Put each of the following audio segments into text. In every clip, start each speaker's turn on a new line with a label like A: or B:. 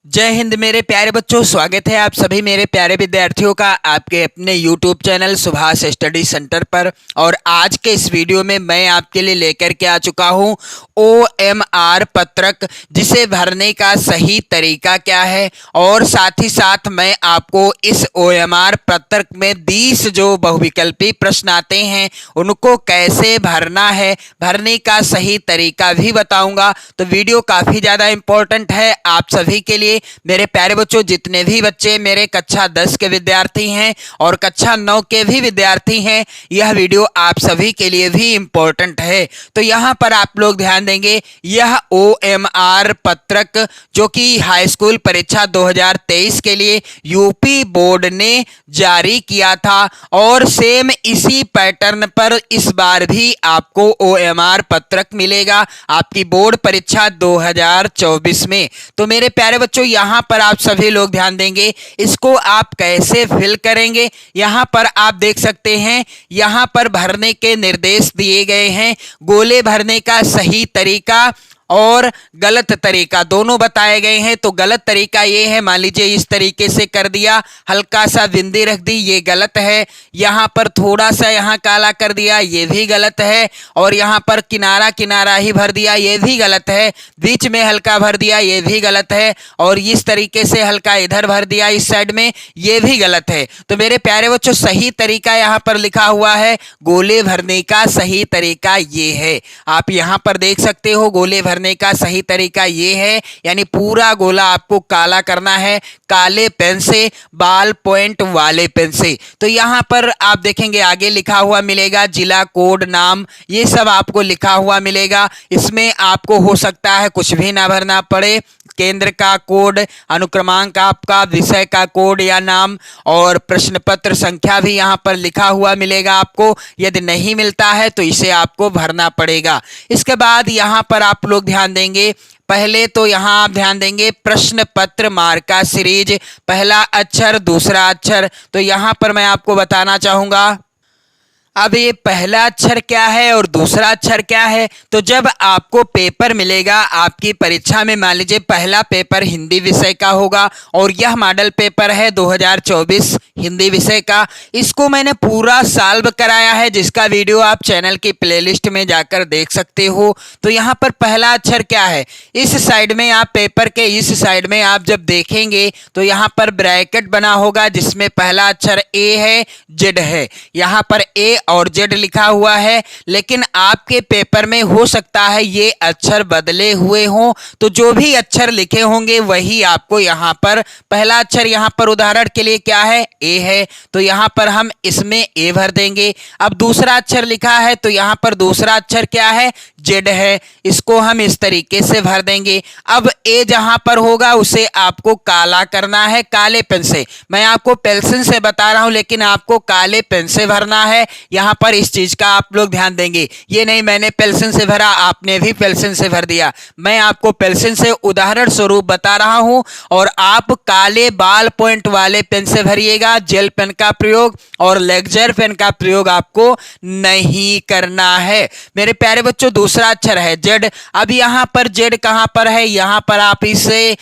A: जय हिंद मेरे प्यारे बच्चों, स्वागत है आप सभी मेरे प्यारे विद्यार्थियों का आपके अपने YouTube channel Subhash study centre पर। और आज के इस वीडियो में मैं आपके लिए लेकर के आ चुका हूं OMR पत्रक, जिसे भरने का सही तरीका क्या है। और साथ ही साथ मैं आपको इस OMR पत्रक में 20 जो बहुविकल्पी प्रश्न आते हैं उनको कैसे भरना है, भरने का सही तरीका भी बताऊंगा। तो वीडियो काफ़ी ज़्यादा इम्पोर्टेंट है आप सभी के लिए। मेरे प्यारे बच्चों, जितने भी बच्चे मेरे कक्षा 10 के विद्यार्थी हैं और कक्षा 9 के भी विद्यार्थी हैं, यह वीडियो आप सभी के लिए भी इम्पोर्टेंट है। तो यहाँ पर आप लोग ध्यान देंगे, यह OMR पत्रक जो कि हाई स्कूल परीक्षा 2023 के लिए यूपी बोर्ड ने जारी किया था और सेम इसी पैटर्न पर इस बार भी आपको OMR पत्रक मिलेगा आपकी बोर्ड परीक्षा 2024 में। तो मेरे प्यारे बच्चों, यहाँ पर आप सभी लोग ध्यान देंगे, इसको आप कैसे फिल करेंगे। यहाँ पर आप देख सकते हैं, यहाँ पर भरने के निर्देश दिए गए हैं। गोले भरने का सही तरीका और गलत तरीका दोनों बताए गए हैं। तो गलत तरीका ये है, मान लीजिए इस तरीके से कर दिया, हल्का सा बिंदी रख दी, ये गलत है। यहाँ पर थोड़ा सा यहाँ काला कर दिया, ये भी गलत है। और यहाँ पर किनारा किनारा ही भर दिया, ये भी गलत है। बीच में हल्का भर दिया, ये भी गलत है। और इस तरीके से हल्का इधर भर दिया इस साइड में, ये भी गलत है। तो मेरे प्यारे बच्चों, सही तरीका यहाँ पर लिखा हुआ है, गोले भरने का सही तरीका ये है। आप यहाँ पर देख सकते हो, गोले भरने का सही तरीका ये है, यानी पूरा गोला आपको काला करना है, काले पेन से, बाल पॉइंट वाले पेन से। तो यहाँ पर आप देखेंगे आगे लिखा हुआ मिलेगा जिला कोड नाम, ये सब आपको लिखा हुआ मिलेगा। इसमें आपको हो सकता है कुछ भी ना भरना पड़े, केंद्र का कोड, अनुक्रमांक आपका, विषय का कोड या नाम, और प्रश्न पत्र संख्या भी यहाँ पर लिखा हुआ मिलेगा आपको। यदि नहीं मिलता है तो इसे आपको भरना पड़ेगा। इसके बाद यहाँ पर आप लोग ध्यान देंगे, पहले तो यहाँ आप ध्यान देंगे प्रश्न पत्र मार्का सीरीज, पहला अक्षर दूसरा अक्षर। तो यहाँ पर मैं आपको बताना चाहूंगा, अब ये पहला अक्षर क्या है और दूसरा अक्षर क्या है। तो जब आपको पेपर मिलेगा आपकी परीक्षा में, मान लीजिए पहला पेपर हिंदी विषय का होगा और यह मॉडल पेपर है 2024 हिंदी विषय का। इसको मैंने पूरा सॉल्व कराया है, जिसका वीडियो आप चैनल की प्लेलिस्ट में जाकर देख सकते हो। तो यहाँ पर पहला अक्षर क्या है, इस साइड में आप पेपर के इस साइड में आप जब देखेंगे तो यहाँ पर ब्रैकेट बना होगा जिसमें पहला अक्षर ए है, जेड है। यहाँ पर ए और जेड लिखा हुआ है, लेकिन आपके पेपर में हो सकता है ये अक्षर बदले हुए हों। तो जो भी अक्षर लिखे होंगे वही आपको यहाँ पर, पहला अक्षर यहाँ पर उदाहरण के लिए क्या है, ए है, तो यहाँ पर हम इसमें ए भर देंगे। अब दूसरा अक्षर लिखा है तो यहाँ पर दूसरा अक्षर क्या है, जेड है, इसको हम इस तरीके से भर देंगे। अब ए जहां पर होगा उसे आपको काला करना है, काले पेन से। मैं आपको पेंसिल से बता रहा हूं, लेकिन आपको काले पेन से भरना है। यहां पर इस चीज का आप लोग ध्यान देंगे, ये नहीं मैंने पेंसिल से भरा आपने भी पेंसिल से भर दिया। मैं आपको पेंसिल से उदाहरण स्वरूप बता रहा हूं और आप काले बाल पॉइंट वाले पेन से भरिएगा। जेल पेन का प्रयोग और लेक्चर पेन का प्रयोग आपको नहीं करना है। मेरे प्यारे बच्चों, दूसरा अक्षर है जेड। अब यहाँ पर जेड कहाँ पर है, यहाँ पर आप इसे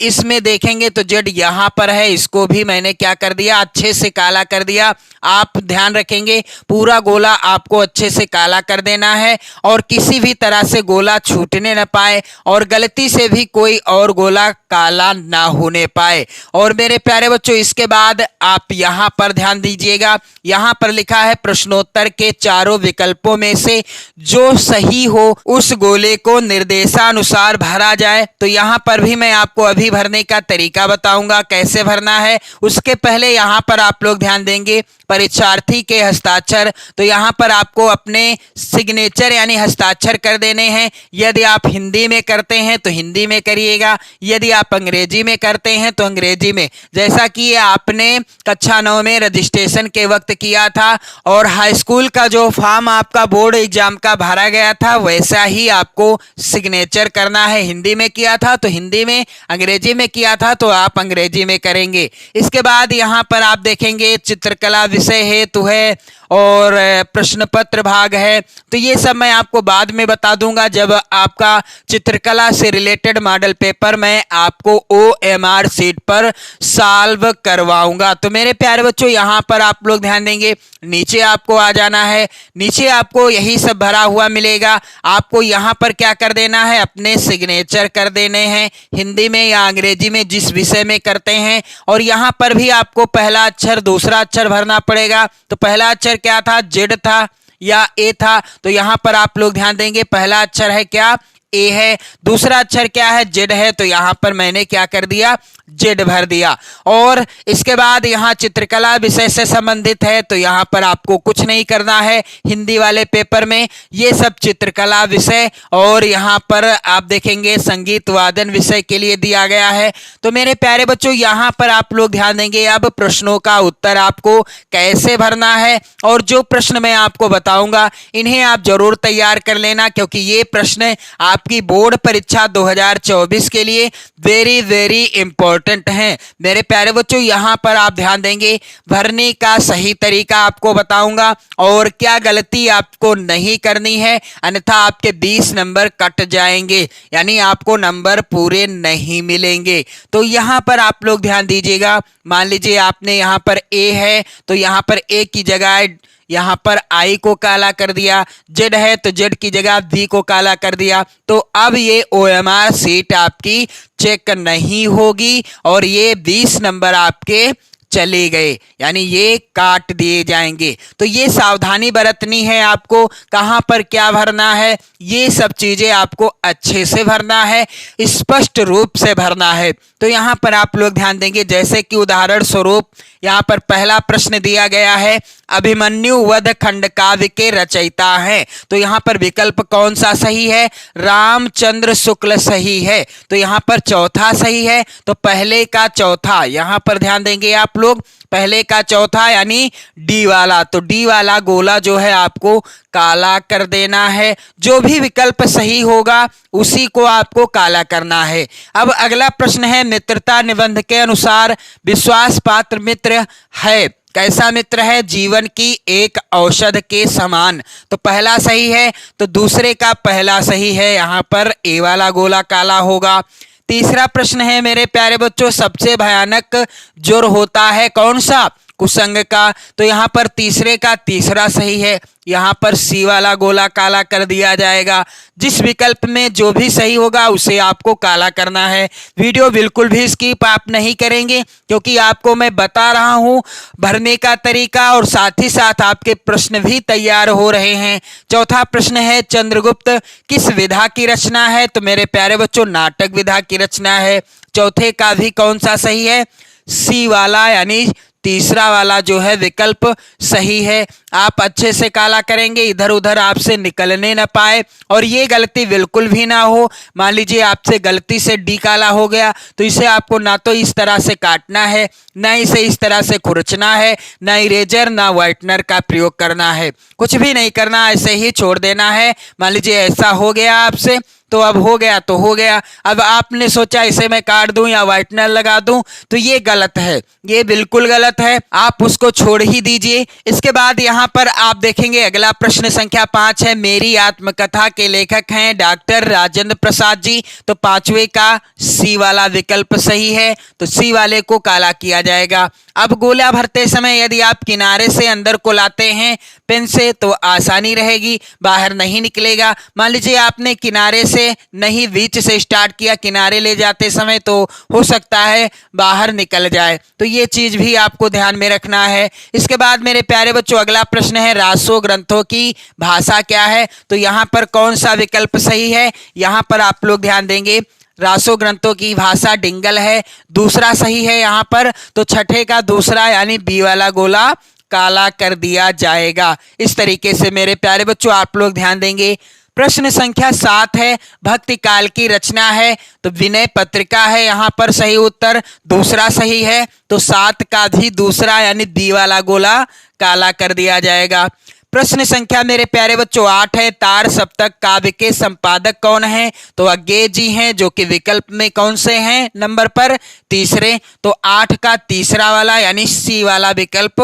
A: इसमें देखेंगे तो जेड यहाँ पर है। इसको भी मैंने क्या कर दिया, अच्छे से काला कर दिया। आप ध्यान रखेंगे पूरा गोला आपको अच्छे से काला कर देना है और किसी भी तरह से गोला छूटने न पाए और गलती से भी कोई और गोला काला ना होने पाए। और मेरे प्यारे बच्चों, इसके बाद आप यहाँ पर ध्यान दीजिएगा, यहाँ पर लिखा है प्रश्नोत्तर के चारों विकल्पों में से जो सही हो उस गोले को निर्देशानुसार भरा जाए। तो यहाँ पर भी मैं आपको अभी भरने का तरीका बताऊंगा कैसे भरना है। उसके पहले यहाँ पर आप लोग ध्यान देंगे परीक्षार्थी के हस्ताक्षर। तो यहाँ पर आपको अपने सिग्नेचर यानी हस्ताक्षर कर देने हैं। यदि आप हिंदी में करते हैं तो हिंदी में करिएगा, यदि आप अंग्रेजी में करते हैं तो अंग्रेजी में, जैसा कि आपने कक्षा 9 में रजिस्ट्रेशन के वक्त किया था और हाई स्कूल का जो फॉर्म आपका बोर्ड एग्जाम का भरा गया था वैसा ही आपको सिग्नेचर करना है। हिंदी में किया था तो हिंदी में, अंग्रेजी में किया था तो आप अंग्रेजी में करेंगे। इसके बाद यहाँ पर आप देखेंगे चित्रकला विषय हेतु है और प्रश्न पत्र भाग है, तो ये सब मैं आपको बाद में बता दूंगा जब आपका चित्रकला से रिलेटेड मॉडल पेपर मैं आपको OMR शीट पर सॉल्व करवाऊंगा। तो मेरे प्यारे बच्चों यहाँ पर आप लोग ध्यान देंगे, नीचे आपको आ जाना है, नीचे आपको यही सब भरा हुआ मिलेगा। आपको यहाँ पर क्या कर देना है, अपने सिग्नेचर कर देने हैं, हिंदी में या अंग्रेजी में जिस विषय में करते हैं। और यहाँ पर भी आपको पहला अक्षर दूसरा अक्षर भरना पड़ेगा। तो पहला अक्षर क्या था, जेड था या ए था, तो यहाँ पर आप लोग ध्यान देंगे पहला अक्षर है क्या, ए है, दूसरा अक्षर क्या है, जेड है, तो यहाँ पर मैंने क्या कर दिया, जेड भर दिया। और इसके बाद यहाँ चित्रकला विषय से संबंधित है, तो यहाँ पर आपको कुछ नहीं करना है। हिंदी वाले पेपर में ये सब चित्रकला विषय और यहाँ पर आप देखेंगे संगीत वादन विषय के लिए दिया गया है। तो मेरे प्यारे बच्चों यहाँ पर आप लोग ध्यान देंगे, अब प्रश्नों का उत्तर आपको कैसे भरना है और जो प्रश्न मैं आपको बताऊंगा इन्हें आप जरूर तैयार कर लेना, क्योंकि ये प्रश्न आपकी बोर्ड परीक्षा 2024 के लिए वेरी वेरी इंपॉर्टेंट हैं। मेरे प्यारे बच्चों यहाँ पर आप ध्यान देंगे, भरने का सही तरीका आपको बताऊंगा और क्या गलती आपको नहीं करनी है, अन्यथा आपके 20 नंबर कट जाएंगे, यानी आपको नंबर पूरे नहीं मिलेंगे। तो यहाँ पर आप लोग ध्यान दीजिएगा, मान लीजिए आपने यहाँ पर ए है तो यहाँ पर ए की जगह यहाँ पर आई को काला कर दिया, जेड है तो जेड की जगह वी को काला कर दिया। तो अब ये OMR शीट आपकी चेक नहीं होगी और ये 20 नंबर आपके चले गए, यानी ये काट दिए जाएंगे। तो ये सावधानी बरतनी है आपको, कहाँ पर क्या भरना है, ये सब चीजें आपको अच्छे से भरना है, स्पष्ट रूप से भरना है। तो यहाँ पर आप लोग ध्यान देंगे, जैसे कि उदाहरण स्वरूप यहाँ पर पहला प्रश्न दिया गया है, अभिमन्यु वध खंड काव्य के रचयिता हैं। तो यहाँ पर विकल्प कौन सा सही है, रामचंद्र शुक्ल सही है। तो यहाँ पर चौथा सही है, तो पहले का चौथा, यहाँ पर ध्यान देंगे आप लोग, पहले का चौथा यानी डी वाला, तो डी वाला गोला जो है आपको काला कर देना है। जो भी विकल्प सही होगा उसी को आपको काला करना है। अब अगला प्रश्न है, मित्रता निबंध के अनुसार विश्वास पात्र मित्र है, कैसा मित्र है, जीवन की एक औषध के समान। तो पहला सही है, तो दूसरे का पहला सही है, यहाँ पर ए वाला गोला काला होगा। तीसरा प्रश्न है मेरे प्यारे बच्चों, सबसे भयानक ज्वर होता है कौन सा, कुसंग का। तो यहाँ पर तीसरे का तीसरा सही है, यहाँ पर सी वाला गोला काला कर दिया जाएगा। जिस विकल्प में जो भी सही होगा उसे आपको काला करना है। वीडियो बिल्कुल भी स्किप आप नहीं करेंगे, क्योंकि आपको मैं बता रहा हूँ भरने का तरीका और साथ ही साथ आपके प्रश्न भी तैयार हो रहे हैं। चौथा प्रश्न है, चंद्रगुप्त किस विधा की रचना है। तो मेरे प्यारे बच्चों नाटक विधा की रचना है। चौथे का भी कौन सा सही है, सी वाला, यानी तीसरा वाला जो है विकल्प सही है। आप अच्छे से काला करेंगे, इधर उधर आपसे निकलने न पाए और ये गलती बिल्कुल भी ना हो। मान लीजिए आपसे गलती से डी काला हो गया, तो इसे आपको ना तो इस तरह से काटना है, ना इसे इस तरह से खुरचना है, ना इरेजर ना व्हाइटनर का प्रयोग करना है, कुछ भी नहीं करना, ऐसे ही छोड़ देना है। मान लीजिए ऐसा हो गया आपसे, तो अब हो गया तो हो गया। अब आपने सोचा इसे मैं काट दूं या व्हाइटनर लगा दूं, तो ये गलत है, ये बिल्कुल गलत है, आप उसको छोड़ ही दीजिए। इसके बाद यहाँ पर आप देखेंगे अगला प्रश्न संख्या 5 है, मेरी आत्मकथा के लेखक हैं डॉक्टर राजेंद्र प्रसाद जी। तो पांचवे का सी वाला विकल्प सही है, तो सी वाले को काला किया जाएगा। अब गोला भरते समय यदि आप किनारे से अंदर को लाते हैं पेन से तो आसानी रहेगी, बाहर नहीं निकलेगा। मान लीजिए आपने किनारे से नहीं बीच से स्टार्ट किया, किनारे ले जाते समय तो हो सकता है बाहर निकल जाए, तो ये चीज भी आपको ध्यान में रखना है। इसके बाद मेरे प्यारे बच्चों अगला प्रश्न है, रासो ग्रंथों की भाषा क्या है। तो यहाँ पर कौन सा विकल्प सही है, यहाँ पर आप लोग ध्यान देंगे, रासो ग्रंथों की भाषा डिंगल है, दूसरा सही है यहाँ पर। तो छठे का दूसरा यानी बी वाला गोला काला कर दिया जाएगा। इस तरीके से मेरे प्यारे बच्चों आप लोग ध्यान देंगे। प्रश्न संख्या 7 है, भक्ति काल की रचना है। तो विनय पत्रिका है यहाँ पर सही उत्तर, दूसरा सही है। तो 7 का भी दूसरा यानी दी वाला गोला काला कर दिया जाएगा। प्रश्न संख्या मेरे प्यारे बच्चों 8 है, तार सप्तक काव्य के संपादक कौन हैं। तो अज्ञे जी हैं, जो कि विकल्प में कौन से हैं नंबर पर, तीसरे। तो 8 का तीसरा वाला यानी सी वाला विकल्प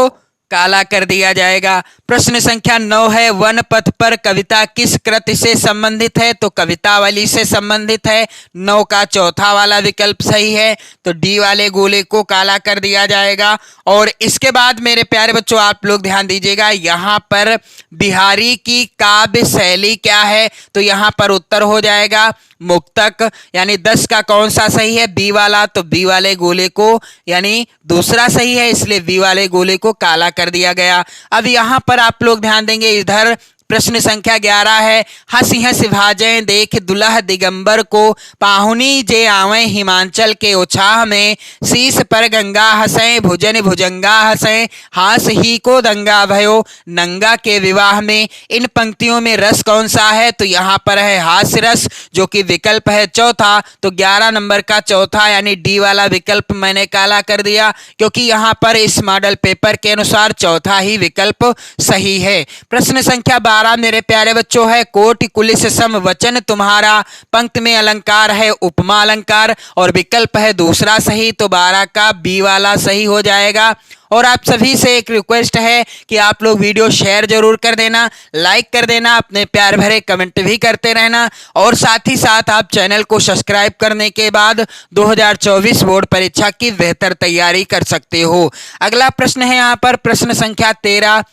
A: काला कर दिया जाएगा। प्रश्न संख्या 9 है, वन पथ पर कविता किस कृति से संबंधित है? तो कवितावली से संबंधित है। 9 का चौथा वाला विकल्प सही है, तो डी वाले गोले को काला कर दिया जाएगा। और इसके बाद मेरे प्यारे बच्चों आप लोग ध्यान दीजिएगा, यहाँ पर बिहारी की काव्य शैली क्या है? तो यहाँ पर उत्तर हो जाएगा मुक्तक। यानी 10 का कौन सा सही है? बी वाला। तो बी वाले गोले को यानी दूसरा सही है, इसलिए बी वाले गोले को काला कर दिया गया। अब यहाँ पर आप लोग ध्यान देंगे, इधर प्रश्न संख्या 11 है, हंसी हंसी भाजें देख दुल्हा दिगंबर को, पाहुनी जे आवे हिमाचल के उछाह में, शीश पर गंगा हंसे भुजन भुजंगा हंसे, हास ही को दंगा भयो नंगा के विवाह में। इन पंक्तियों में रस कौन सा है? तो यहाँ पर है हास्य रस, जो कि विकल्प है चौथा। तो 11 नंबर का चौथा यानी डी वाला विकल्प मैंने काला कर दिया, क्योंकि यहाँ पर इस मॉडल पेपर के अनुसार चौथा ही विकल्प सही है। प्रश्न संख्या 12 मेरे प्यारे बच्चों है, कोटि कुलिस सम वचन तुम्हारा, पंक्ति में अलंकार है उपमा अलंकार और विकल्प है दूसरा सही। तो 12 का बी वाला सही हो जाएगा। और आप सभी से एक रिक्वेस्ट है कि आप लोग वीडियो शेयर जरूर कर देना, लाइक कर देना, अपने प्यार भरे कमेंट भी करते रहना, और साथ ही साथ आप चैनल को सब्सक्राइब करने के बाद 2024 बोर्ड परीक्षा की बेहतर तैयारी कर सकते हो। अगला प्रश्न है यहाँ पर प्रश्न संख्या 13,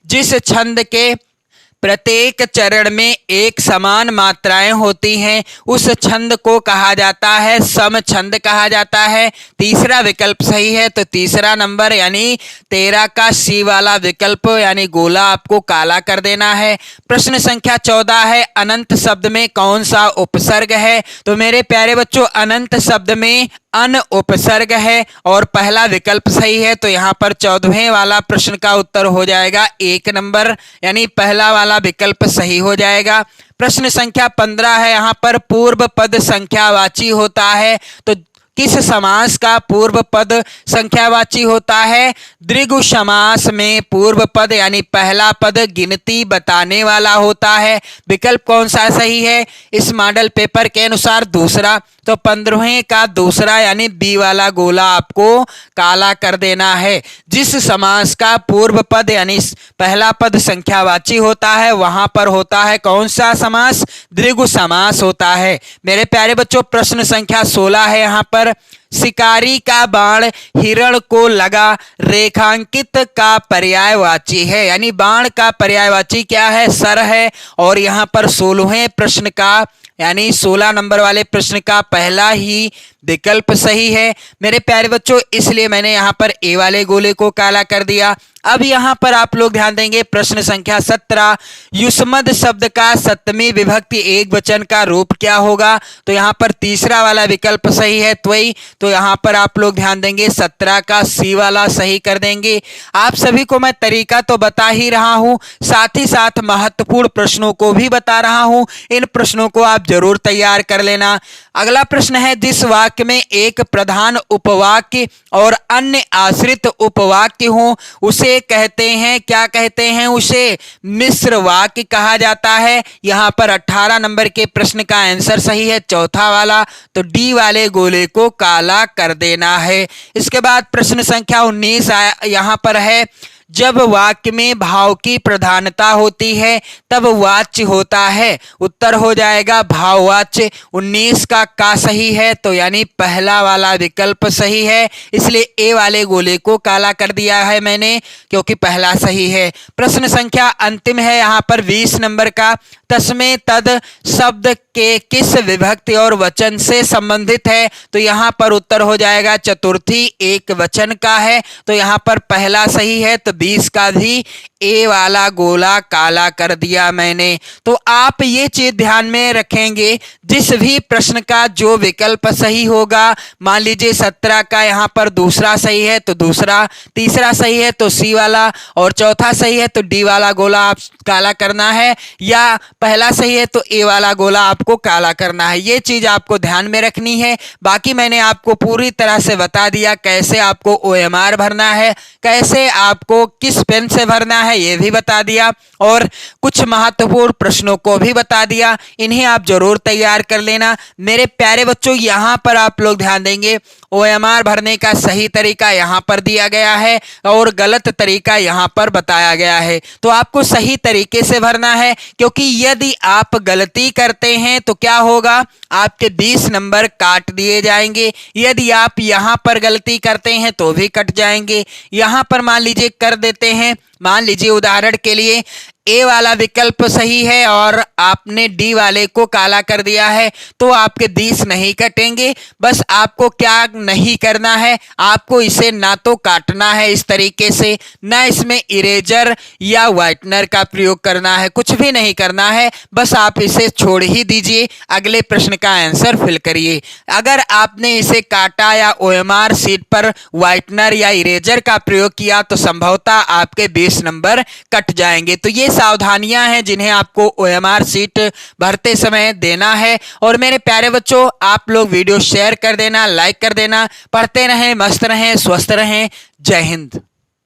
A: जिस छंद के प्रत्येक चरण में एक समान मात्राएं होती हैं उस छंद को कहा जाता है सम छंद कहा जाता है। तीसरा विकल्प सही है, तो तीसरा नंबर यानी 13 का सी वाला विकल्प यानी गोला आपको काला कर देना है। प्रश्न संख्या 14 है, अनंत शब्द में कौन सा उपसर्ग है? तो मेरे प्यारे बच्चों अनंत शब्द में अन उपसर्ग है और पहला विकल्प सही है। तो यहाँ पर 14वें वाला प्रश्न का उत्तर हो जाएगा 1 नंबर, यानी पहला वाला विकल्प सही हो जाएगा। प्रश्न संख्या 15 है, यहाँ पर पूर्व पद संख्यावाची होता है, तो किस समास का पूर्व पद संख्यावाची होता है? द्विगु समास में पूर्व पद यानी पहला पद गिनती बताने वाला होता है। विकल्प कौन सा सही है इस मॉडल पेपर के अनुसार? दूसरा। तो 15वें का दूसरा यानी बी वाला गोला आपको काला कर देना है। जिस समास का पूर्व पद यानी पहला पद संख्यावाची होता है वहां पर होता है कौन सा समास? द्विगु समास होता है। मेरे प्यारे बच्चों प्रश्न संख्या 16 है, यहाँ पर शिकारी का बाण हिरण को लगा रेखांकित का पर्यायवाची है, यानी बाण का पर्यायवाची क्या है? सर है। और यहाँ पर 16वें प्रश्न का यानी 16 नंबर वाले प्रश्न का पहला ही विकल्प सही है मेरे प्यारे बच्चों, इसलिए मैंने यहाँ पर ए वाले गोले को काला कर दिया। अब यहाँ पर आप लोग ध्यान देंगे प्रश्न संख्या 17, युष्मद शब्द का सप्तमी विभक्ति एक वचन का रूप क्या होगा? तो यहाँ पर तीसरा वाला विकल्प सही है त्वई। तो यहाँ पर आप लोग ध्यान देंगे 17 का सी वाला सही कर देंगे। आप सभी को मैं तरीका तो बता ही रहा हूँ, साथ ही साथ महत्वपूर्ण प्रश्नों को भी बता रहा हूँ। इन प्रश्नों को आप जरूर तैयार कर लेना। अगला प्रश्न है, जिस वाक्य में एक प्रधान उपवाक्य और अन्य आश्रित उपवाक्य हो उसे कहते हैं क्या कहते हैं? उसे मिश्र वाक्य कहा जाता है। यहाँ पर 18 नंबर के प्रश्न का आंसर सही है चौथा वाला, तो डी वाले गोले को काला कर देना है। इसके बाद प्रश्न संख्या 19 यहाँ पर है, जब वाक्य में भाव की प्रधानता होती है तब वाच्य होता है। उत्तर हो जाएगा भाववाच्य। 19 का सही है, तो यानी पहला वाला विकल्प सही है, इसलिए ए वाले गोले को काला कर दिया है मैंने, क्योंकि पहला सही है। प्रश्न संख्या अंतिम है यहाँ पर 20 नंबर का, तस्में तद शब्द के किस विभक्ति और वचन से संबंधित है? तो यहाँ पर उत्तर हो जाएगा चतुर्थी एक वचन का है, तो यहाँ पर पहला सही है, तो 20 का भी ए वाला गोला काला कर दिया मैंने। तो आप ये चीज ध्यान में रखेंगे, जिस भी प्रश्न का जो विकल्प सही होगा, मान लीजिए 17 का यहाँ पर दूसरा सही है तो दूसरा, तीसरा सही है तो सी वाला, और चौथा सही है तो डी वाला गोला आप काला करना है, या पहला सही है तो ए वाला गोला आपको काला करना है। ये चीज आपको ध्यान में रखनी है। बाकी मैंने आपको पूरी तरह से बता दिया कैसे आपको OMR भरना है, कैसे आपको किस पेन से भरना है ये भी बता दिया, और कुछ महत्वपूर्ण प्रश्नों को भी बता दिया। इन्हें आप जरूर तैयार कर लेना मेरे प्यारे बच्चों। यहाँ पर आप लोग ध्यान देंगे OMR भरने का सही तरीका यहाँ पर दिया गया है और गलत तरीका यहाँ पर बताया गया है। तो आपको सही तरीके से भरना है, क्योंकि यदि आप गलती करते हैं तो क्या होगा, आपके 20 नंबर काट दिए जाएंगे। यदि आप यहाँ पर गलती करते हैं तो भी कट जाएंगे। यहाँ पर मान लीजिए कर देते हैं, मान लीजिए उदाहरण के लिए ए वाला विकल्प सही है और आपने डी वाले को काला कर दिया है, तो आपके 20 नहीं कटेंगे। बस आपको क्या नहीं करना है, आपको इसे ना तो काटना है इस तरीके से, ना इसमें इरेजर या व्हाइटनर का प्रयोग करना है, कुछ भी नहीं करना है। बस आप इसे छोड़ ही दीजिए, अगले प्रश्न का आंसर फिल करिए। अगर आपने इसे काटा या OMR सीट पर व्हाइटनर या इरेजर का प्रयोग किया तो संभवतः आपके 20 नंबर कट जाएंगे। तो ये सावधानियां हैं जिन्हें आपको OMR सीट भरते समय देना है। और मेरे प्यारे बच्चों, आप लोग वीडियो शेयर कर देना, लाइक कर देना। पढ़ते रहें, मस्त रहें, स्वस्थ रहें। जय हिंद।